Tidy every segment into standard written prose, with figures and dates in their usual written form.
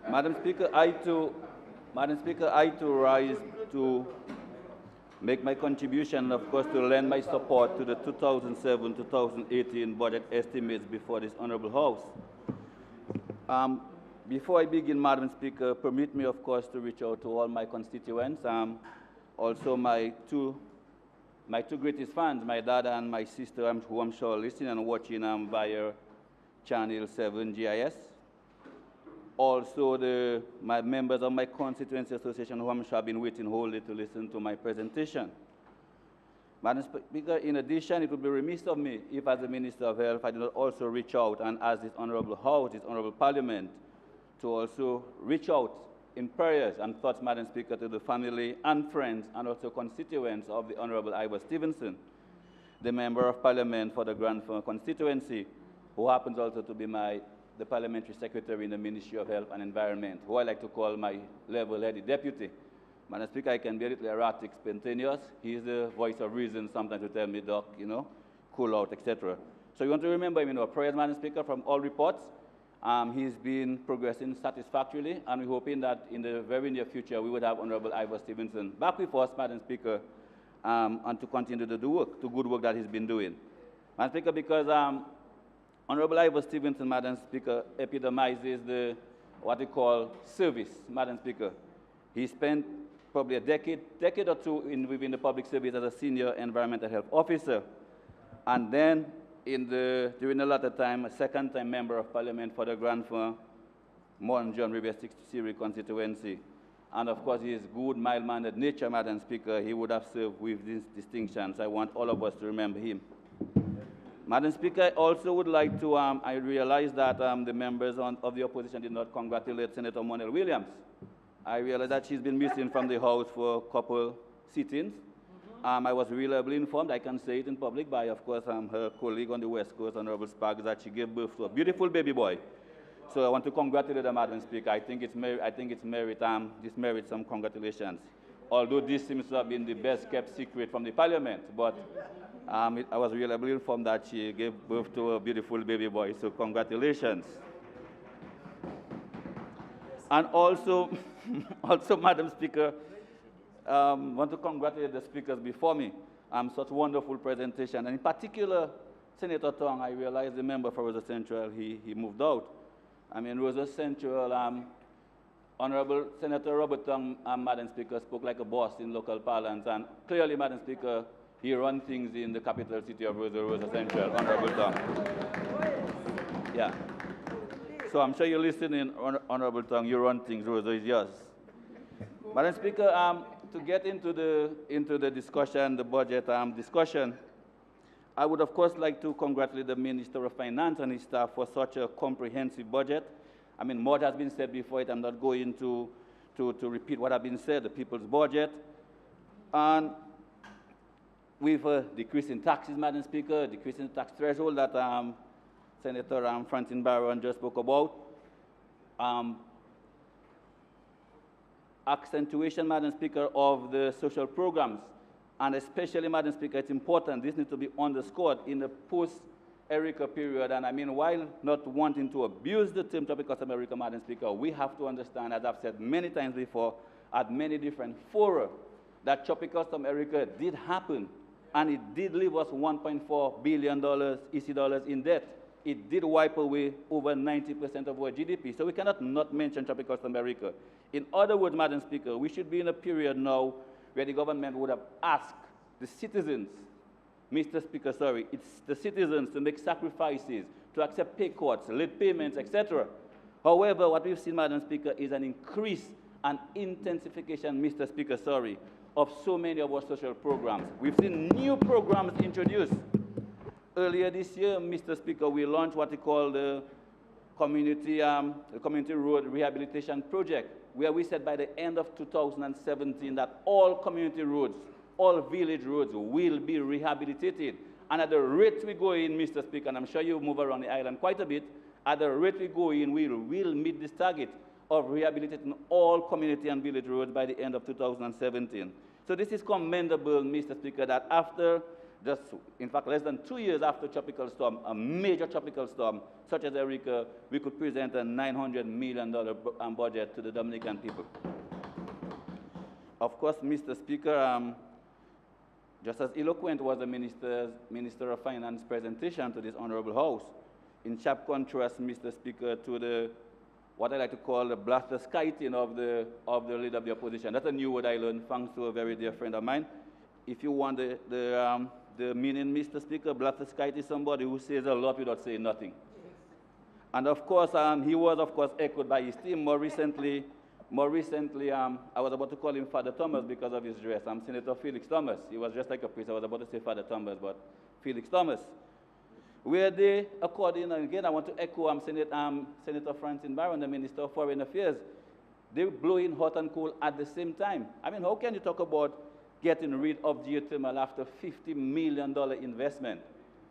Madam Speaker, I too rise to make my contribution, of course, to lend my support to the 2007-2018 budget estimates before this Honourable House. Before I begin, Madam Speaker, permit me, of course, to reach out to all my constituents, also my two greatest fans, my dad and my sister, who I'm sure are listening and watching via Channel 7 GIS. Also, my members of my constituency association, who I'm sure have been waiting wholly to listen to my presentation. Madam Speaker, in addition, it would be remiss of me if, as the Minister of Health, I did not also reach out and ask this Honourable House, this Honourable Parliament, to also reach out in prayers and thoughts, Madam Speaker, to the family and friends and also constituents of the Honourable Ivor Stevenson, the Member of Parliament for the Grantham constituency, who happens also to be the Parliamentary Secretary in the Ministry of Health and Environment, who I like to call my level-headed deputy. Madam Speaker, I can be a little erratic, spontaneous. He's the voice of reason sometimes to tell me, Doc, cool out, etc. So you want to remember him in our prayers, Madam Speaker, from all reports. He's been progressing satisfactorily, and we're hoping that in the very near future we would have Honourable Ivor Stevenson back with us, Madam Speaker, and to continue to do work, the good work that he's been doing. Madam Speaker, because Honourable Ivor Stevenson, Madam Speaker, epitomizes what we call service, Madam Speaker. He spent probably a decade or two within the public service as a senior environmental health officer, and then during the latter time, a second-time member of Parliament for the Grantham, Mount John River 60 constituency. And of course, his good, mild-mannered nature, Madam Speaker, he would have served with these distinctions. I want all of us to remember him. Madam Speaker, I also would like to, I realize that the members of the opposition did not congratulate Senator Monel Williams. I realize that she's been missing from the House for a couple sittings. I was reliably informed, I can say it in public, by, of course, her colleague on the West Coast, Honourable Sparks, that she gave birth to a beautiful baby boy. So I want to congratulate her, Madam Speaker. I think this merits some congratulations. Although this seems to have been the best-kept secret from the Parliament, but I was reliably informed that she gave birth to a beautiful baby boy, so congratulations. And also, Madam Speaker, want to congratulate the speakers before me. Such wonderful presentation. And in particular, Senator Tong, I realize the member for Rosa Central, he moved out. Rosa Central, Honourable Senator Robert Tong, Madam Speaker, spoke like a boss in local parlance. And clearly, Madam Speaker, he runs things in the capital city of Rosa Central, Honourable Tong. Yeah. So I'm sure you're listening, Honourable Tong, you run things, Rosa is yours. Madam Speaker, to get into the discussion, the budget discussion, I would, of course, like to congratulate the Minister of Finance and his staff for such a comprehensive budget. More has been said before it. I'm not going to repeat what has been said, the people's budget. And with a decrease in taxes, Madam Speaker, decrease in the tax threshold that Senator Francine Barron just spoke about, accentuation, Madam Speaker, of the social programs. And especially, Madam Speaker, it's important, this needs to be underscored in the post-Erica period. And while not wanting to abuse the term Tropical Storm Erica, Madam Speaker, we have to understand, as I've said many times before, at many different fora, that Tropical Storm Erica did happen, and it did leave us $1.4 billion EC dollars in debt. It did wipe away over 90% of our GDP. So we cannot not mention Tropical Storm Erica. In other words, Madam Speaker, we should be in a period now where the government would have asked the citizens, Mr. Speaker, sorry, it's the citizens to make sacrifices, to accept pay cuts, late payments, etc. However, what we've seen, Madam Speaker, is an increase and intensification, Mr. Speaker, sorry, of so many of our social programs. We've seen new programs introduced. Earlier this year, Mr. Speaker, we launched what we call the Community Road Rehabilitation Project, where we said by the end of 2017 that all community roads, all village roads will be rehabilitated. And at the rate we go in, Mr. Speaker, and I'm sure you move around the island quite a bit, at the rate we go in, we will meet this target of rehabilitating all community and village roads by the end of 2017. So this is commendable, Mr. Speaker, that after just, in fact, less than 2 years after tropical storm, a major tropical storm, such as Erika, we could present a $900 million budget to the Dominican people. Of course, Mr. Speaker, just as eloquent was the Minister of Finance presentation to this Honorable House, in sharp contrast, Mr. Speaker, to the, what I like to call the blaster-skiting of the leader of the opposition. That's a new word I learned thanks to a very dear friend of mine. If you want the meaning, Mr. Speaker, blaster-skite is somebody who says a lot without saying nothing. And of course, he was, of course, echoed by his team. More recently, I was about to call him Father Thomas because of his dress. I'm Senator Felix Thomas. He was dressed like a priest. I was about to say Father Thomas, but Felix Thomas. Where they, according, and again, I want to echo Senator Francine Barron, the Minister of Foreign Affairs. They blow in hot and cold at the same time. I mean, how can you talk about getting rid of geothermal after $50 million investment?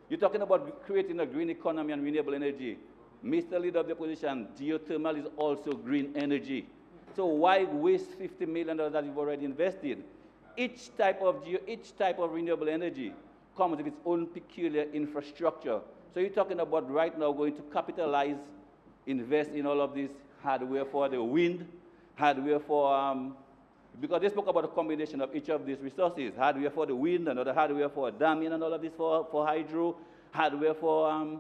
You're talking about creating a green economy and renewable energy. Mr. Leader of the Opposition, geothermal is also green energy. So why waste $50 million that you've already invested? Each type of renewable energy comes with its own peculiar infrastructure. So you're talking about right now going to capitalize, invest in all of this hardware for the wind, hardware for, because they spoke about a combination of each of these resources, hardware for the wind, another hardware for damming and all of this for hydro, hardware for,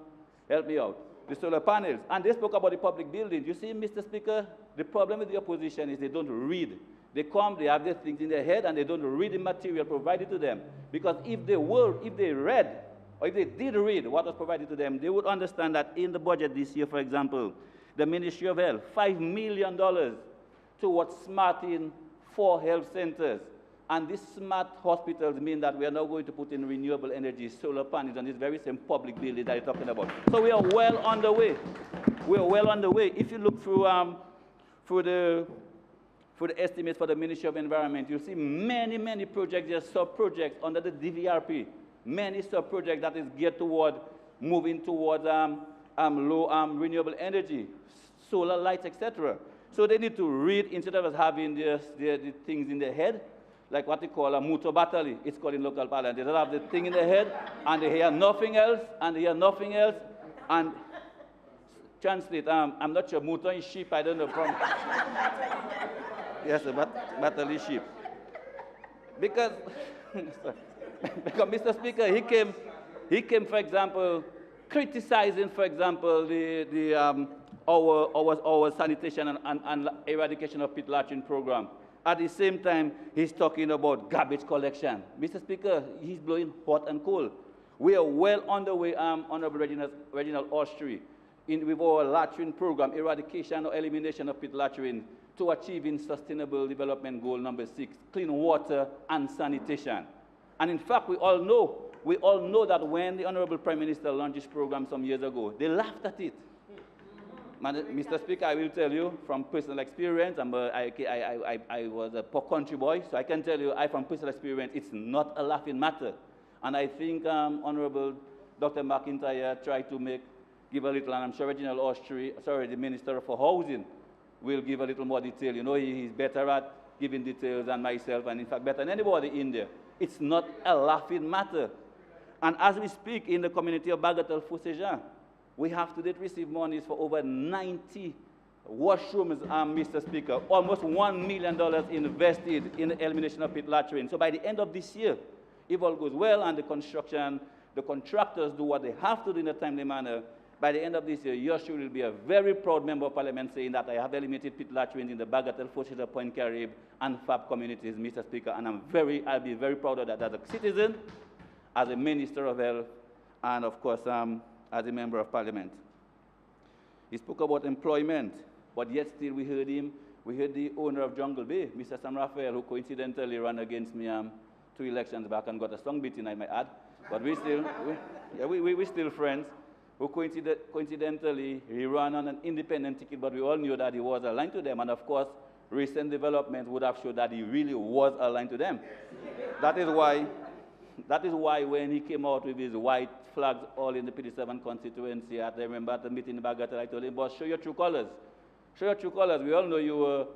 help me out, the solar panels. And they spoke about the public buildings. You see, Mr. Speaker, the problem with the opposition is they don't read. They come, they have their things in their head, and they don't read the material provided to them. Because if they read, or if they did read what was provided to them, they would understand that in the budget this year, for example, the Ministry of Health, $5 million towards smarting 4 health centers. And these smart hospitals mean that we are now going to put in renewable energy, solar panels, on this very same public building that you're talking about. So we are well on the way. We are well on the way. If you look through the estimates for the Ministry of Environment, you'll see many projects, there are sub-projects under the DVRP, many sub-projects that is geared toward moving towards low renewable energy, solar lights, etc. So they need to read instead of having the things in their head, like what they call a muto batali. It's called in local parlance. They don't have the thing in their head, and they hear nothing else, and translate, I'm not sure, muto is sheep, I don't know from... Yes, batali sheep. Because Mr. Speaker, he came, for example, criticizing, for example, our sanitation and eradication of pit latrine program. At the same time, he's talking about garbage collection. Mr. Speaker, he's blowing hot and cold. We are well on the way, Honourable Reginald Austri, with our latrine program, eradication or elimination of pit latrine, to achieving Sustainable Development Goal number 6, clean water and sanitation. And in fact, we all know that when the Honourable Prime Minister launched this program some years ago, they laughed at it. Mr. Speaker, I will tell you from personal experience, I was a poor country boy, so I can tell you, from personal experience, it's not a laughing matter. And I think Honourable Dr. McIntyre tried to give a little, and I'm sure Reginald Austri, the Minister for Housing, will give a little more detail. You know, he's better at giving details than myself, and in fact, better than anybody in there. It's not a laughing matter. And as we speak in the community of Bagatelle-Foussé-Jean, we have to date received monies for over 90 washrooms, Mr. Speaker. Almost $1 million invested in the elimination of pit latrine. So by the end of this year, if all goes well and the contractors do what they have to do in a timely manner, by the end of this year, Yoshua will be a very proud member of Parliament saying that I have eliminated pit latrines in the Bagatelle-Foussé-Jean, Point Carib, and FAB communities, Mr. Speaker. And I'll be very proud of that as a citizen, as a Minister of Health, and of course, as a Member of Parliament. He spoke about employment, but yet still we heard the owner of Jungle Bay, Mr. Sam Raphael, who coincidentally ran against me 2 elections back and got a strong beating, I might add. But we're still friends. Who coincidentally, he ran on an independent ticket, but we all knew that he was aligned to them. And of course, recent developments would have showed that he really was aligned to them. That is why when he came out with his white flags all in the PD7 constituency, I remember at the meeting in Bagatelle, I told him, boss, show your true colors. Show your true colors. We all know you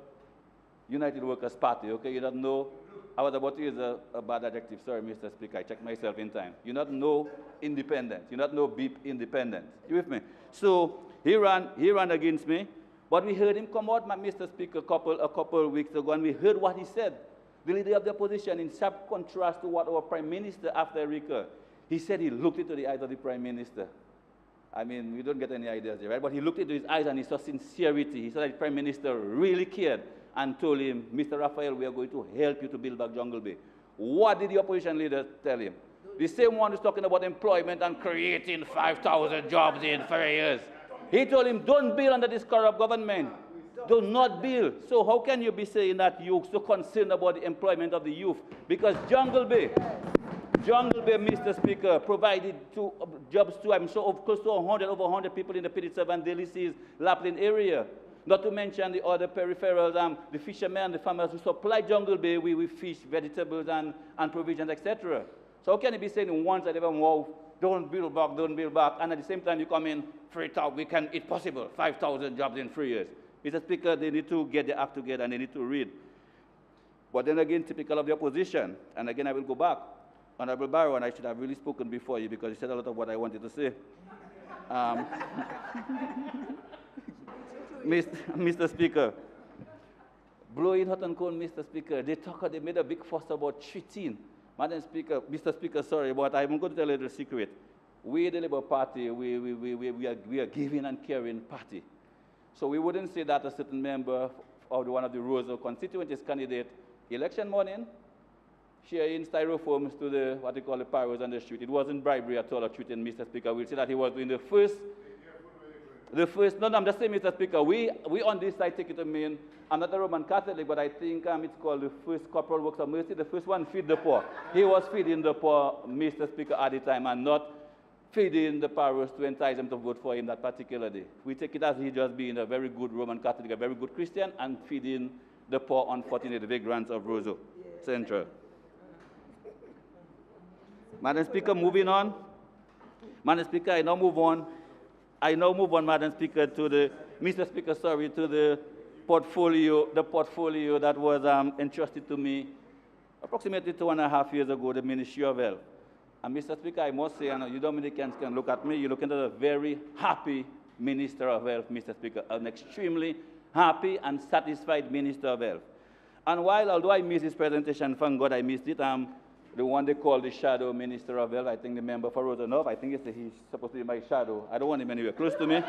United Workers' Party, okay? You don't know, I was about to use a bad adjective, sorry, Mr. Speaker, I checked myself in time. You not know independent, you not know beep independent. You with me? So he ran against me, but we heard him come out, Mr. Speaker, a couple of weeks ago, and we heard what he said. The leader of the opposition, in sharp contrast to what our Prime Minister, after Erika, he said he looked into the eyes of the Prime Minister. I mean, we don't get any ideas here, right? But he looked into his eyes and he saw sincerity. He saw that the Prime Minister really cared and told him, Mr. Raphael, we are going to help you to build back Jungle Bay. What did the opposition leader tell him? The same one who's talking about employment and creating 5,000 jobs in 3 years. He told him, don't build under this corrupt government. Do not build. So how can you be saying that you're so concerned about the employment of the youth? Because Jungle Bay, Mr. Speaker, provided jobs to, I'm sure, close to over 100 people in the Pittsburgh and Daly Seas, Lapland area. Not to mention the other peripherals, the fishermen, the farmers who supply Jungle Bay with fish, vegetables, and provisions, etc. So how can you be saying in one side of them, wow, don't build back, and at the same time you come in, it's possible, 5,000 jobs in 3 years. Mr. Speaker, they need to get their act together and they need to read. But then again, typical of the opposition, and again I will go back. Honourable Barrow, and I should have really spoken before you because you said a lot of what I wanted to say. Mr. Speaker, blowing hot and cold, Mr. Speaker, they made a big fuss about cheating. Mr. Speaker, sorry, but I'm going to tell you a little secret. We, the Labour Party, we are a giving and caring party. So we wouldn't say that a certain member of one of the Roseau constituencies candidate, election morning, sharing styrofoams to the, what they call the pyros on the street. It wasn't bribery at all or cheating, Mr. Speaker. We'll say that he was doing the first, no, I'm just saying, Mr. Speaker, we on this side take it to mean, I'm not a Roman Catholic, but I think it's called the first corporal works of mercy. The first one, feed the poor. He was feeding the poor, Mr. Speaker, at the time, and not feeding the pyros to entice them to vote for him that particular day. We take it as he just being a very good Roman Catholic, a very good Christian, and feeding the poor, unfortunate vagrants of Roseau Central. Madam Speaker, moving on. Madam Speaker, I now move on, Madam Speaker, to the, Mr. Speaker, sorry, to the portfolio that was entrusted to me approximately 2.5 years ago, the Ministry of Health. And Mr. Speaker, I must say, you Dominicans can look at me, you look into a very happy Minister of Health, Mr. Speaker, an extremely happy and satisfied Minister of Health. And although I missed his presentation, thank God I missed it, the one they call the shadow Minister of Health, I think the member for Roseau North, I think he's supposed to be my shadow. I don't want him anywhere close to me.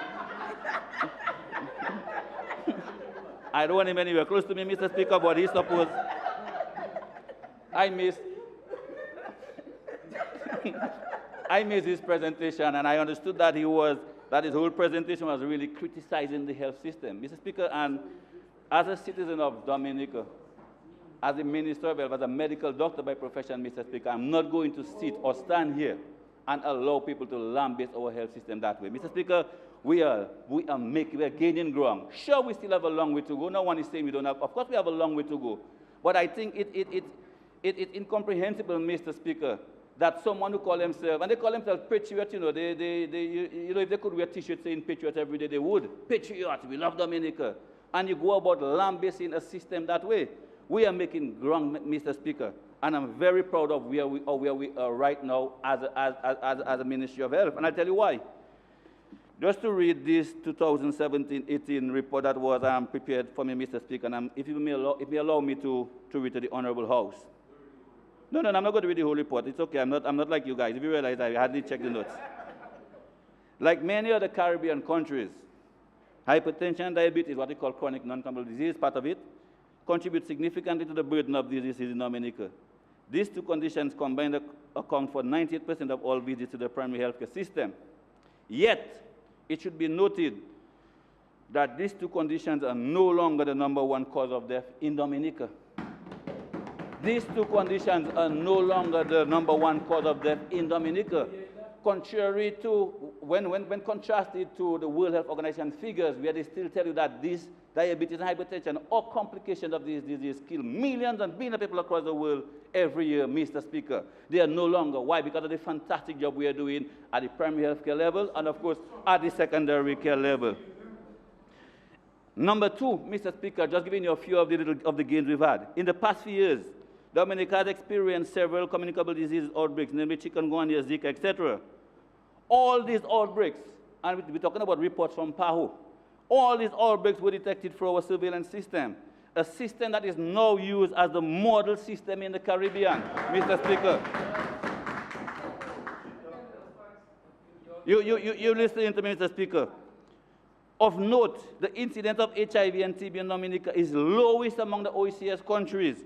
I don't want him anywhere close to me, Mr. Speaker, but he's supposed. I missed his presentation, and I understood that his whole presentation was really criticizing the health system. Mr. Speaker, and as a citizen of Dominica, as a Minister of Health, as a medical doctor by profession, Mr. Speaker, I'm not going to sit or stand here and allow people to lambaste our health system that way. Mr. Speaker, we are gaining ground. Sure, we still have a long way to go. No one is saying we don't have. Of course, we have a long way to go. But I think it's incomprehensible, Mr. Speaker, that someone who call themselves, and they call themselves patriots, if they could wear T-shirts saying patriots every day, they would. Patriots, we love Dominica. And you go about lambasting a system that way. We are making ground, Mr. Speaker, and I'm very proud of where we are right now as a Ministry of Health. And I'll tell you why. Just to read this 2017-18 report that was prepared for me, Mr. Speaker, and if you may allow me to read to the Honourable House. No, I'm not going to read the whole report. It's okay. I'm not like you guys. If you realize, I hardly check the notes. Like many other Caribbean countries, hypertension and diabetes, what we call chronic non-communicable disease, part of it, contribute significantly to the burden of disease in Dominica. These two conditions combined account for 98% of all visits to the primary healthcare system. Yet, it should be noted that these two conditions are no longer the #1 cause of death in Dominica. These two conditions are no longer the #1 cause of death in Dominica. Contrary to, when contrasted to the World Health Organization figures, where they still tell you that this diabetes and hypertension or complications of this disease kill millions and billions of people across the world every year, Mr. Speaker. They are no longer. Why? Because of the fantastic job we are doing at the primary health care level and, of course, at the secondary care level. Number two, Mr. Speaker, just giving you a few of the gains we've had. In the past few years, Dominica has experienced several communicable disease outbreaks, namely chikungunya, Zika, etc. All these outbreaks, and we're talking about reports from PAHO, all these outbreaks were detected through our surveillance system, a system that is now used as the model system in the Caribbean, Mr. Speaker. You're listening to me, Mr. Speaker. Of note, the incidence of HIV and TB in Dominica is lowest among the OECS countries.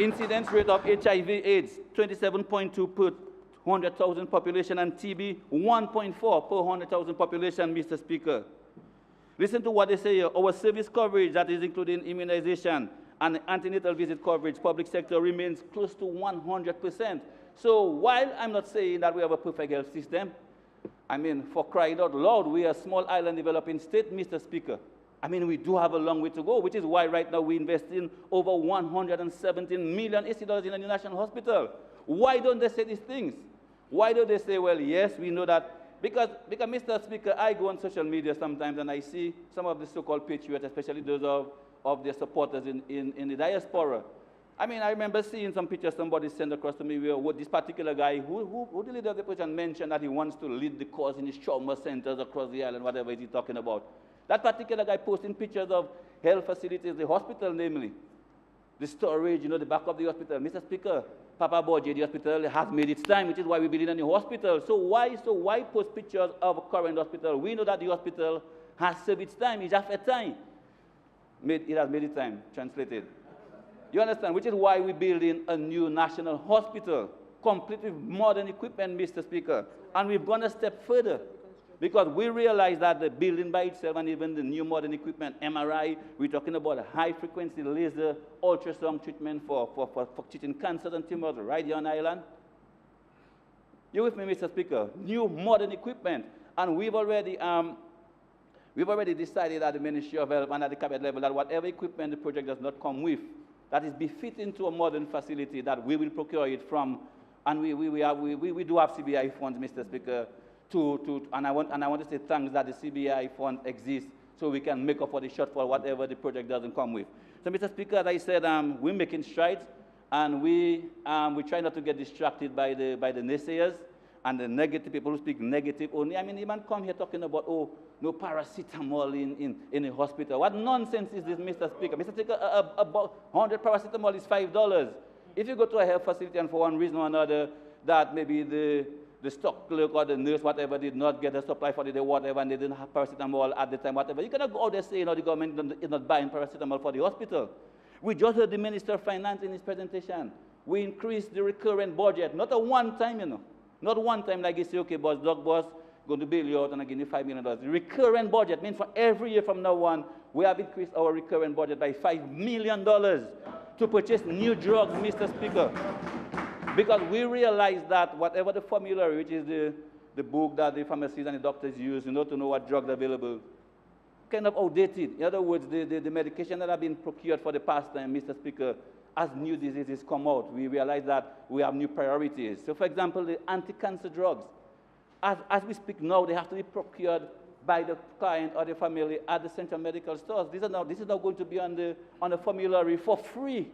Incidence rate of HIV/AIDS, 27.2 per 100,000 population, and TB, 1.4 per 100,000 population, Mr. Speaker. Listen to what they say here. Our service coverage, that is including immunization and antenatal visit coverage, public sector remains close to 100%. So while I'm not saying that we have a perfect health system, I mean, for crying out loud, we are a small island developing state, Mr. Speaker. I mean, we do have a long way to go, which is why right now we invest in over 117 million dollars in a new national hospital. Why don't they say these things? Why don't they say, well, yes, we know that? Because Mr. Speaker, I go on social media sometimes and I see some of the so-called patriots, especially those of their supporters in the diaspora. I mean, I remember seeing some pictures somebody sent across to me where this particular guy, who the leader of the opposition mentioned that he wants to lead the cause in his trauma centers across the island, whatever he's talking about. That particular guy posting pictures of health facilities, the hospital namely, the storage, the back of the hospital. Mr. Speaker, Papa Boje, the hospital has made its time, which is why we build a new hospital. So why post pictures of a current hospital? We know that the hospital has served its time, it's after time. It has made its time, translated. You understand? Which is why we're building a new national hospital, complete with modern equipment, Mr. Speaker. And we've gone a step further, because we realize that the building by itself and even the new modern equipment, MRI, we're talking about a high-frequency laser ultrasound treatment for treating cancers and tumors right here on the island. You with me, Mr. Speaker? New modern equipment. And we've already decided at the Ministry of Health and at the cabinet level that whatever equipment the project does not come with, that is befitting to a modern facility, that we will procure it from. And we do have CBI funds, Mr. Speaker, and I want to say thanks that the CBI fund exists so we can make up for the shortfall, whatever the project doesn't come with. So, Mr. Speaker, as I said, we're making strides, and we try not to get distracted by the naysayers and the negative people who speak negative only. I mean, you man come here talking about, oh, no paracetamol in a hospital. What nonsense is this, Mr. Speaker? Mr. Speaker, about 100 paracetamol is $5. If you go to a health facility and for one reason or another, that maybe the stock clerk or the nurse, whatever, did not get a supply for the day, whatever, and they didn't have paracetamol at the time, whatever, you cannot go out there saying, the government is not buying paracetamol for the hospital. We just heard the Minister of Finance in his presentation. We increased the recurrent budget, not a one-time, not one time like you say, okay, boss, Doc, boss, going to bail you out and I give you $5 million. The recurrent budget means for every year from now on, we have increased our recurrent budget by $5 million to purchase new drugs, Mr. Speaker. Because we realize that whatever the formulary, which is the book that the pharmacists and the doctors use, to know what drugs are available, kind of outdated. In other words, the medication that have been procured for the past time, Mr. Speaker, as new diseases come out, we realize that we have new priorities. So, for example, the anti-cancer drugs, as we speak now, they have to be procured by the client or the family at the central medical stores. This is now going to be on the formulary for free.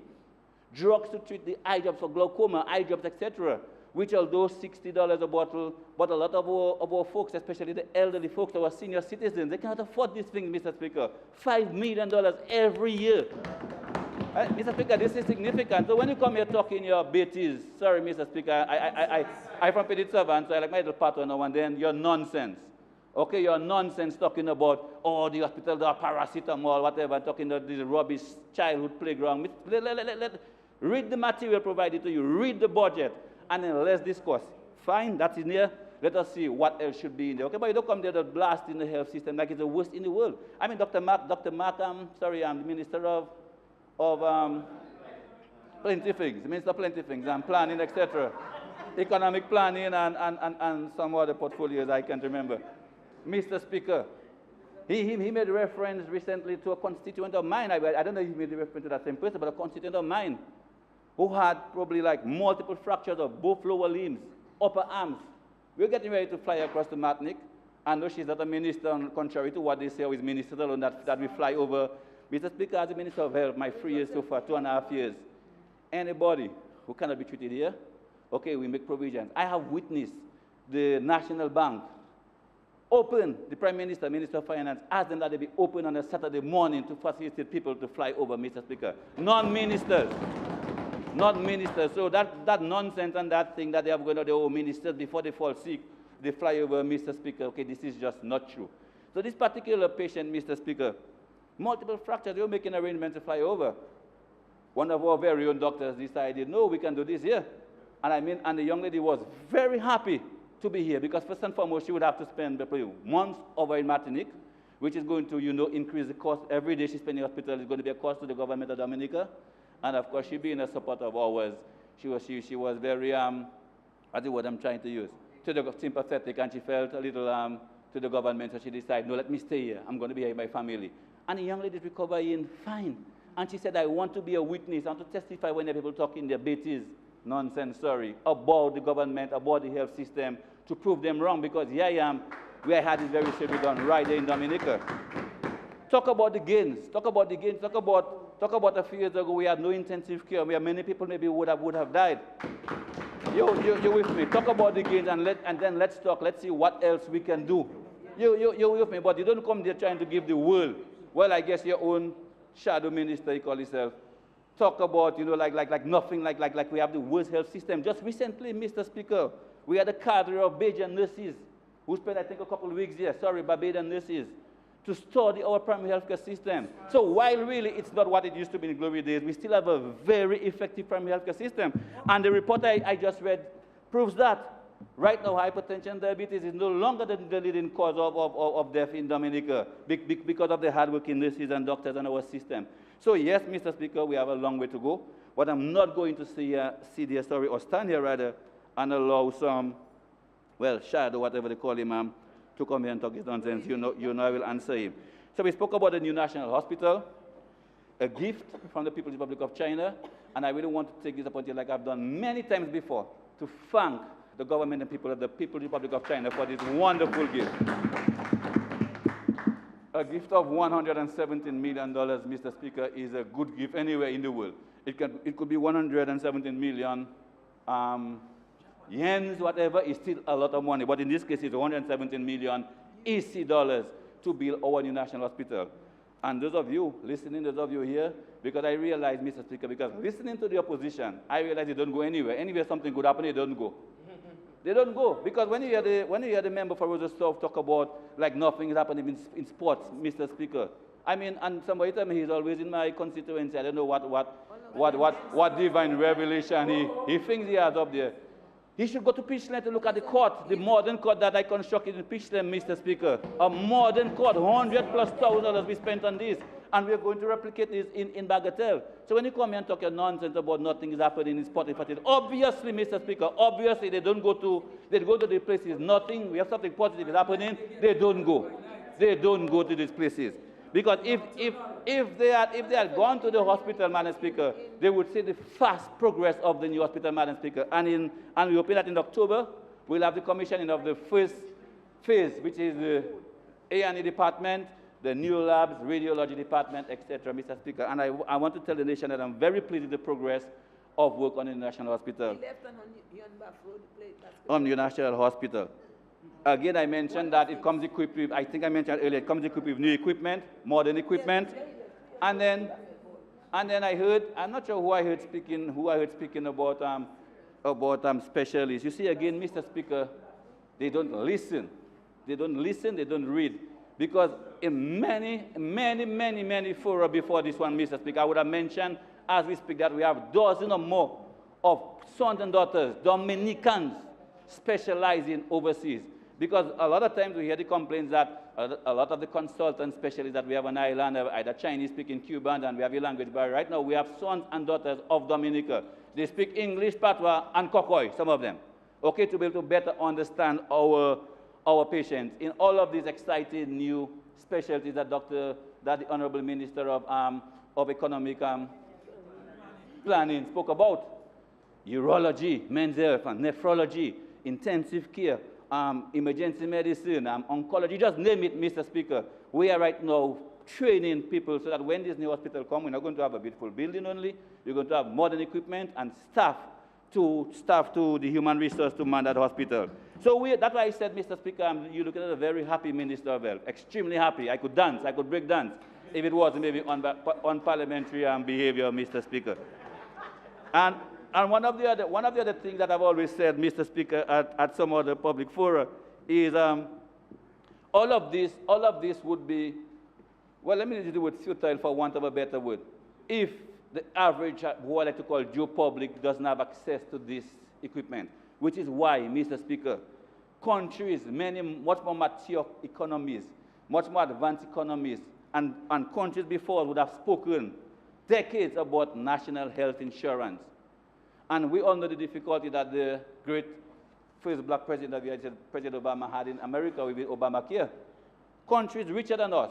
Drugs to treat the eye drops for glaucoma, eye drops, etc., which although $60 a bottle, but a lot of our folks, especially the elderly folks, our senior citizens, they cannot afford these things, Mr. Speaker. $5 million every year. Mr. Speaker, this is significant. So when you come here talking your beatties, sorry, Mr. Speaker, I'm from Petit Servant, so I like my little partner now and then, you're nonsense. Okay, you're nonsense talking about, oh, the hospital, the paracetamol, whatever, talking about this rubbish childhood playground. Read the material provided to you, read the budget, and then let's discuss. Fine, that's in there. Let us see what else should be in there. Okay, but you don't come there to blast in the health system like it's the worst in the world. I mean, Dr. Mark, the Minister of plenty things, the Minister of plenty things, and planning, etc. Economic planning and some other portfolios I can't remember. Mr. Speaker, he made reference recently to a constituent of mine. I don't know if he made reference to that same person, but a constituent of mine who had probably like multiple fractures of both lower limbs, upper arms. We're getting ready to fly across to Martinique, I know she's not a minister, contrary to what they say, is minister alone that we fly over. Mr. Speaker, as a Minister of Health, my 3 years so far, 2.5 years, anybody who cannot be treated here, okay, we make provisions. I have witnessed the National Bank open, the Prime Minister, Minister of Finance, asked them that they be open on a Saturday morning to facilitate people to fly over, Mr. Speaker. Non-ministers. Not ministers. So that nonsense and that thing that they have going on, the ministers, before they fall sick, they fly over, Mr. Speaker. Okay, this is just not true. So this particular patient, Mr. Speaker, multiple fractures, they were making arrangements to fly over. One of our very own doctors decided, no, we can do this here. And the young lady was very happy to be here, because first and foremost, she would have to spend months over in Martinique, which is going to, increase the cost. Every day she's spending in hospital is going to be a cost to the government of Dominica. And of course, she being a supporter of ours, she was very, what's the word I'm trying to use? Sympathetic, and she felt a little to the government, so she decided, no, let me stay here. I'm going to be here with my family. And the young lady recovering fine. And she said, I want to be a witness. I want to testify when people talk in their beaties, nonsense, sorry, about the government, about the health system, to prove them wrong, because here I am, where I had this very surgery done right there in Dominica. Talk about the gains. Talk about the gains. Talk about a few years ago, we had no intensive care, where many people maybe would have died. You're with me. Talk about the gains, and then let's talk. Let's see what else we can do. You're with me, but you don't come there trying to give the world, well, I guess your own shadow minister, you call yourself, talk about, like nothing, like we have the worst health system. Just recently, Mr. Speaker, we had a cadre of Barbadian nurses who spent, I think, a couple of weeks here, Barbadian nurses, to study our primary healthcare system. So while really it's not what it used to be in the glory days, we still have a very effective primary healthcare system. And the report I just read proves that. Right now, hypertension and diabetes is no longer the leading cause of death in Dominica because of the hardworking nurses and doctors in our system. So yes, Mr. Speaker, we have a long way to go. But I'm not going to stand here rather, and allow some, shadow, whatever they call him, to come here and talk his nonsense. You know I will answer him. So we spoke about the new national hospital, a gift from the People's Republic of China, and I really want to take this opportunity, like I've done many times before, to thank the government and people of the People's Republic of China for this wonderful gift. A gift of $117 million, Mr. Speaker, is a good gift anywhere in the world. It could be 117 million yens, whatever, is still a lot of money. But in this case, it's 117 million EC dollars to build our new national hospital. And those of you listening, those of you here, because I realize, Mr. Speaker, because listening to the opposition, I realize they don't go anywhere. Anywhere something could happen, they don't go. They don't go, because when you hear the member for Rosa Stuff talk about like nothing is happening in sports, Mr. Speaker. I mean, and somebody tell me he's always in my constituency. I don't know what divine revelation he thinks he has up there. He should go to Pitchland to look at the court, the modern court that I constructed in Pitchland, Mr. Speaker. A modern court, $100,000+ we spent on this. And we're going to replicate this in Bagatelle. So when you come here and talk your nonsense about nothing is happening in sport, obviously, Mr. Speaker, obviously they go to the places, nothing, we have something positive is happening, they don't go. They don't go to these places. Because if they had gone to the hospital, Madam Speaker, they would see the fast progress of the new hospital, Madam Speaker. And we hope that in October, we'll have the commissioning of the first phase, which is the A&E department, the new labs, radiology department, etc., Mr. Speaker. And I want to tell the nation that I'm very pleased with the progress of work on the National Hospital. On the National Hospital. Again, I mentioned that it comes equipped with, I think I mentioned earlier, it comes equipped with new equipment, modern equipment. And then I heard, I'm not sure who I heard speaking about specialists. You see, again, Mr. Speaker, they don't listen. They don't listen, they don't read. Because in many fora before this one, Mr. Speaker, I would have mentioned, as we speak, that we have dozens or more of sons and daughters, Dominicans, specializing overseas. Because a lot of times we hear the complaints that a lot of the consultant specialists that we have on island are either Chinese-speaking Cubans, and we have a language barrier. Right now, we have sons and daughters of Dominica. They speak English, Patois, and Kokoy, some of them, okay, to be able to better understand our patients in all of these exciting new specialties that the Honourable Minister of Economic Planning spoke about. Urology, men's health, and nephrology, intensive care, emergency medicine, oncology, just name it, Mr. Speaker. We are right now training people so that when this new hospital comes, we're not going to have a beautiful building only, we're going to have modern equipment and staff to the human resource to man that hospital. So that's why I said, Mr. Speaker, you look at a very happy Minister of Health, extremely happy. I could dance, I could break dance, if it was maybe unparliamentary behavior, Mr. Speaker. And one of the other things that I've always said, Mr. Speaker, at some other public fora, is all of this would be, well, let me use the word futile for want of a better word, if the average, who I like to call Joe public, doesn't have access to this equipment, which is why, Mr. Speaker, countries, much more mature economies, much more advanced economies, and countries before would have spoken decades about national health insurance. And we all know the difficulty that the great first black president of the United States, President Obama, had in America with Obamacare. Countries richer than us,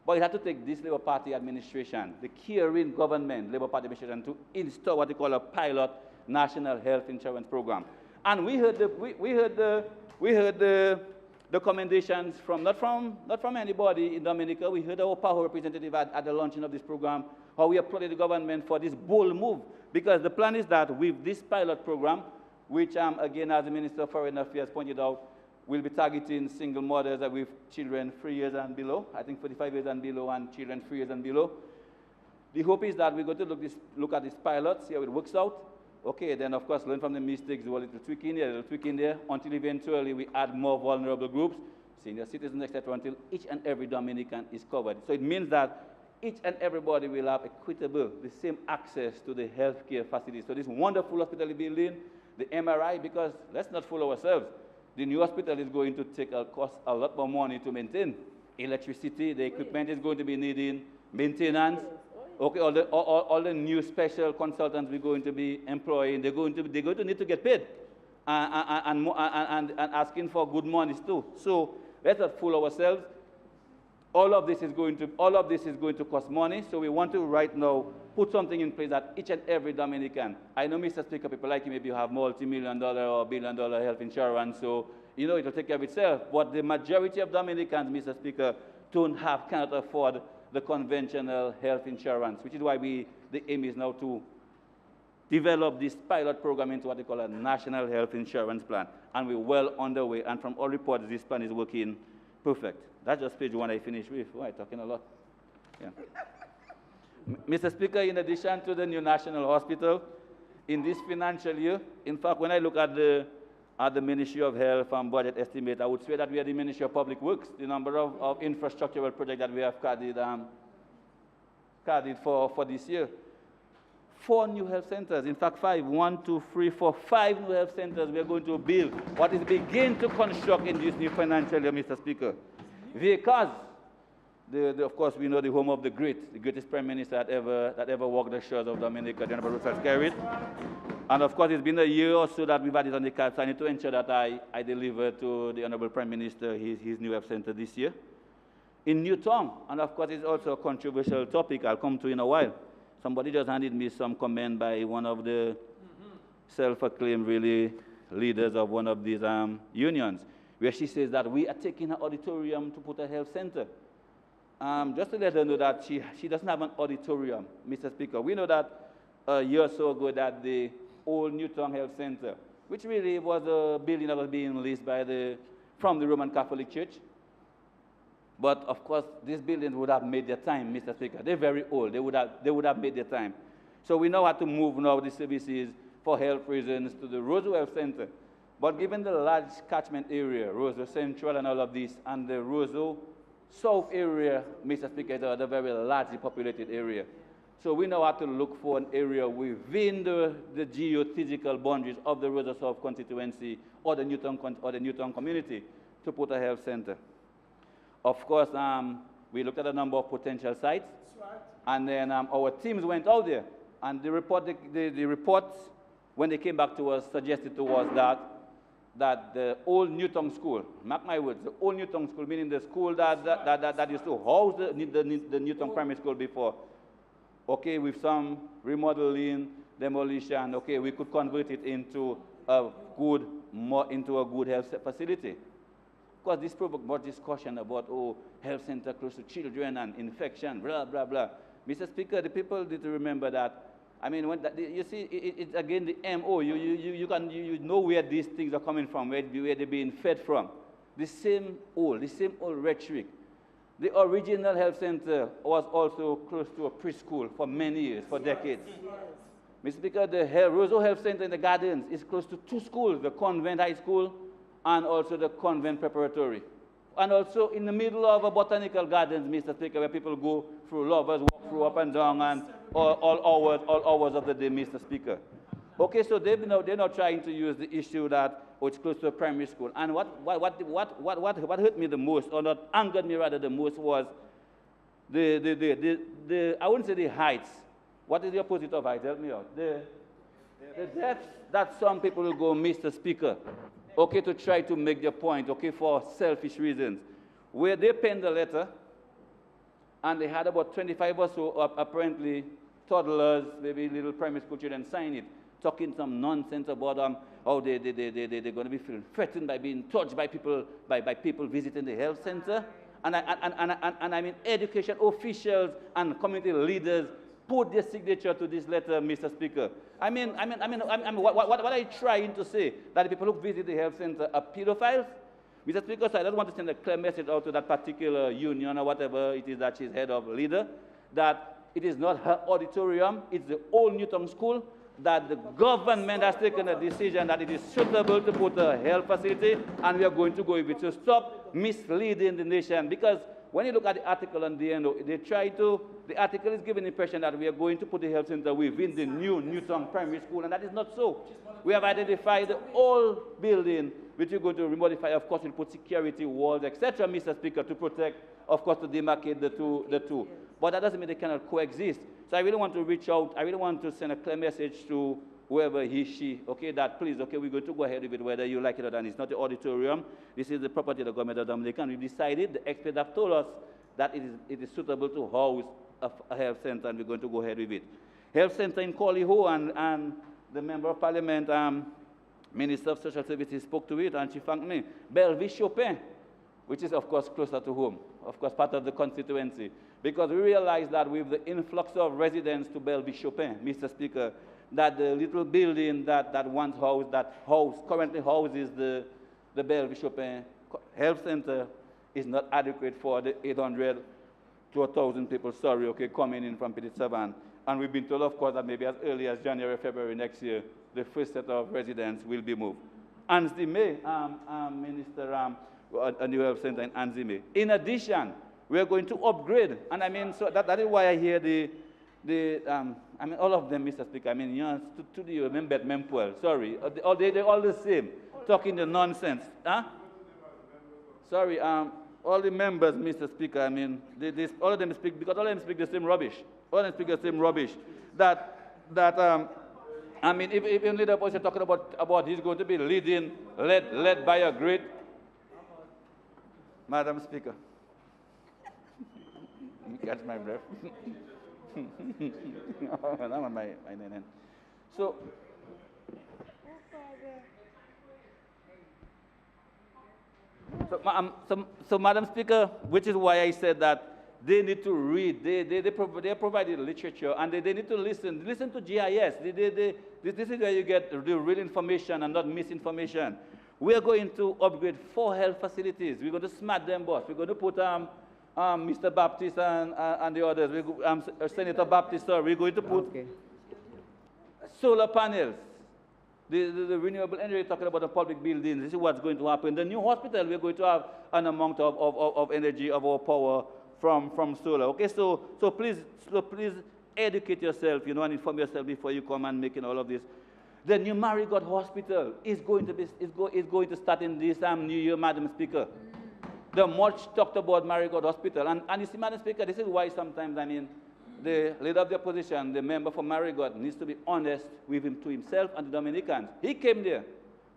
but it had to take this Labour Party administration, the caring government, Labour Party administration, to install what they call a pilot national health insurance program. And we heard the recommendations from not from anybody in Dominica. We heard our power representative at the launching of this program, how we applauded the government for this bold move, because the plan is that with this pilot program, which again, as the Minister of Foreign Affairs pointed out, we'll be targeting single mothers with children 3 years and below, I think 45 years and below, and children 3 years and below. The hope is that we're going to look at this pilot, see how it works out. Okay, then of course learn from the mistakes, do a little tweak in here, a little tweak in there, until eventually we add more vulnerable groups, senior citizens, etc., until each and every Dominican is covered. So it means that each and everybody will have equitable, the same access to the healthcare facilities. So this wonderful hospital building, the MRI, because let's not fool ourselves, the new hospital is going to cost a lot more money to maintain. Electricity, the equipment is going to be needing maintenance. Okay, all the new special consultants we're going to be employing, they're going to need to get paid and asking for good monies too. So let's not fool ourselves. All of this is going to cost money. So we want to right now put something in place that each and every Dominican. I know, Mr. Speaker, people like you maybe have multi-million-dollar or billion-dollar health insurance, so you know it'll take care of itself. But the majority of Dominicans, Mr. Speaker, cannot afford the conventional health insurance, which is why the aim is now to develop this pilot program into what they call a national health insurance plan. And we're well underway, and from all reports, this plan is working perfect. That's just page one I finished with. Oh, I'm talking a lot. Yeah. Mr. Speaker, in addition to the new national hospital, in this financial year, in fact, when I look at the Ministry of Health and budget estimate, I would say that we are the Ministry of Public Works, the number of infrastructural projects that we have carried for this year. 4 new health centers, in fact 5, 1, 2, 3, 4, 5 new health centers we are going to build. What is begin to construct in this new financial year, Mr. Speaker. Because, of course, we know the home of the greatest Prime Minister that ever walked the shores of Dominica, the Honourable Dr. And of course, it's been a year or so that we've had it on the cards, so I need to ensure that I deliver to the Honourable Prime Minister his new health centre this year. In Newtown, and of course, it's also a controversial topic I'll come to in a while. Somebody just handed me some comment by one of the self-acclaimed really leaders of one of these unions, where she says that we are taking her auditorium to put a health center. Just to let her know that she doesn't have an auditorium, Mr. Speaker. We know that a year or so ago that the old Newtown Health Center, which really was a building that was being leased from the Roman Catholic Church. But of course, these buildings would have made their time, Mr. Speaker. They're very old. They would have made their time. So we now have to move now the services for health reasons to the Roseau Health Center. But given the large catchment area, Roseau Central and all of this, and the Roseau South area, Mr. Speaker, is a very largely populated area. So we now have to look for an area within the geophysical boundaries of the Roseau South constituency or the Newtown community to put a health center. Of course, we looked at a number of potential sites, and then our teams went out there, and the reports, when they came back to us, suggested to us that the old Newtown school, mark my words, the old Newtown school, meaning the school that used to house the Newtown primary school before, okay, with some remodeling, demolition, okay, we could convert it into a good more into a good health facility. Because this provoked more discussion about, oh, health center close to children and infection, blah, blah, blah. Mr. Speaker, the people need to remember that. I mean, when that, you see, it's again the MO. You know where these things are coming from, where they're being fed from. The same old rhetoric. The original health center was also close to a preschool for many years, for decades. Mr. Speaker, the Roseau Health Center in the Gardens is close to two schools, the Convent High School and also the Convent Preparatory. And also in the middle of a botanical gardens, Mr. Speaker, where people go through, lovers walk through up and down and all hours of the day, Mr. Speaker. Okay, so they're not trying to use the issue that, oh, it's close to a primary school. And what hurt me the most, or not angered me rather the most, was I wouldn't say the heights. What is the opposite of height? Help me out. The depth that some people will go, Mr. Speaker, okay, to try to make their point, okay, for selfish reasons. Where they penned the letter, and they had about 25 or so, apparently, toddlers, maybe little primary school children, sign it, talking some nonsense about how they're going to be feeling threatened by being touched by people, by people visiting the health center. And I mean, education officials and community leaders put their signature to this letter, Mr. Speaker. What are you trying to say? That the people who visit the health center are pedophiles? Mr. Speaker, so I don't want to send a clear message out to that particular union or whatever it is that she's head of, leader, that it is not her auditorium, it's the old Newton School, that the government has taken a decision that it is suitable to put a health facility, and we are going to go with it to stop misleading the nation. Because when you look at the article on the end, the article is giving the impression that we are going to put the health center within the new Newton Primary School, and that is not so. We have identified the old building, which we're going to remodify. Of course, we'll put security walls, etc., Mr. Speaker, to protect, of course, to demarcate the two. But that doesn't mean they cannot coexist. So I really want to reach out. I really want to send a clear message to whoever he, she, okay, that please, okay, we're going to go ahead with it, whether you like it or not. It's not the auditorium. This is the property of the government of Dominica. And we've decided, the experts have told us that it is suitable to house a health center, and we're going to go ahead with it. Health center in Corleho, and the Member of Parliament, Minister of Social Services, spoke to it, and she thanked me. Belleville-Chopin, which is, of course, closer to home, of course, part of the constituency. Because we realize that with the influx of residents to Belleville-Chopin, Mr. Speaker, that the little building that currently houses the Belleville-Chopin Health Center is not adequate for the 800 to 1,000 people, coming in from Petit Savan. And we've been told, of course, that maybe as early as January, February next year, the first set of residents will be moved. Anzime, Minister, a new health center in Anzime. In addition, we are going to upgrade, and I mean, so that is why I hear all of them, Mr. Speaker. I mean, you know, to you, Mempuel, sorry, they're all the same, talking the nonsense, huh? Sorry, all the members, Mr. Speaker. I mean, all of them speak because all of them speak the same rubbish. All of them speak the same rubbish. I mean, if leader boys are talking about he's going to be led by a great, Madam Speaker. Catch my breath. So, Madam Speaker, which is why I said that they need to read. They provided literature, and they need to listen. Listen to GIS. This is where you get the real information and not misinformation. We are going to upgrade 4 health facilities. We're going to smart them, boss. We're going to put Mr. Baptist and the others, Senator Baptist, we're going to put solar panels. The renewable energy, talking about the public buildings, this is what's going to happen. The new hospital, we're going to have an amount of energy, of our power from solar. Okay, so please educate yourself, you know, and inform yourself before you come and making all of this. The new Marigot Hospital is going to start in this new year, Madam Speaker. The much talked about Marigot Hospital. And you see, Madam Speaker, this is why sometimes, I mean, the leader of the opposition, the member for Marigot, needs to be honest with him, to himself and the Dominicans. He came there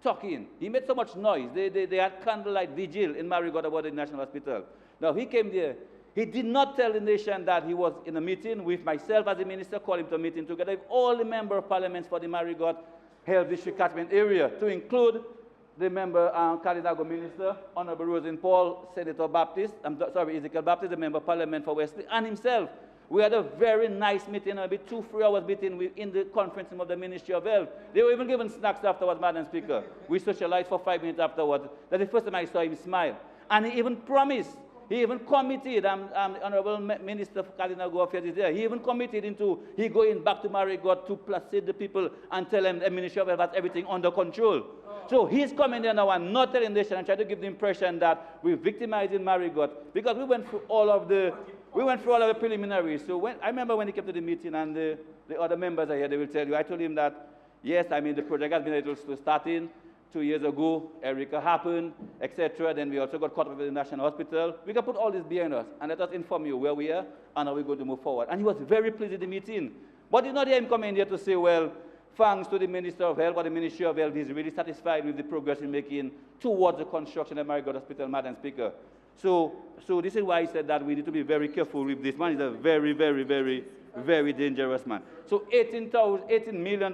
talking. He made so much noise. They had candlelight vigil in Marigot about the National Hospital. Now, he came there. He did not tell the nation that he was in a meeting with myself as a minister, called him to a meeting together with all the member of parliaments for the Marigot Health District catchment area, to include the member, Kalinago Minister, Honourable Rosen Paul, Senator Baptist, Ezekiel Baptist, the Member of Parliament for Wesley, and himself. We had a very nice meeting, a bit 2-3 hours meeting in the conference room of the Ministry of Health. They were even given snacks afterwards, Madam Speaker. We socialized for 5 minutes afterwards. That's the first time I saw him smile. And he even promised, he even committed, Honourable Minister Kalinago Affairs is there, he even committed into, he going back to Marigot to placate the people and tell them the Ministry of Health has everything under control. So he's coming there now and not telling the nation and trying to give the impression that we're victimizing Marigot, because we went through all of the preliminaries. So I remember when he came to the meeting and the other members are here, they will tell you, I told him that, yes, I mean, the project has been a little slow starting. 2 years ago, Erica happened, etc. Then we also got caught up with the National Hospital. We can put all this behind us and let us inform you where we are and how we're going to move forward. And he was very pleased with the meeting. But did not hear him come in here to say, well, thanks to the Minister of Health, or the Ministry of Health is really satisfied with the progress we're making towards the construction of Marigot Hospital, Madam Speaker. So this is why I said that we need to be very careful with this man. He's a very, very, very, very dangerous man. So $18 million,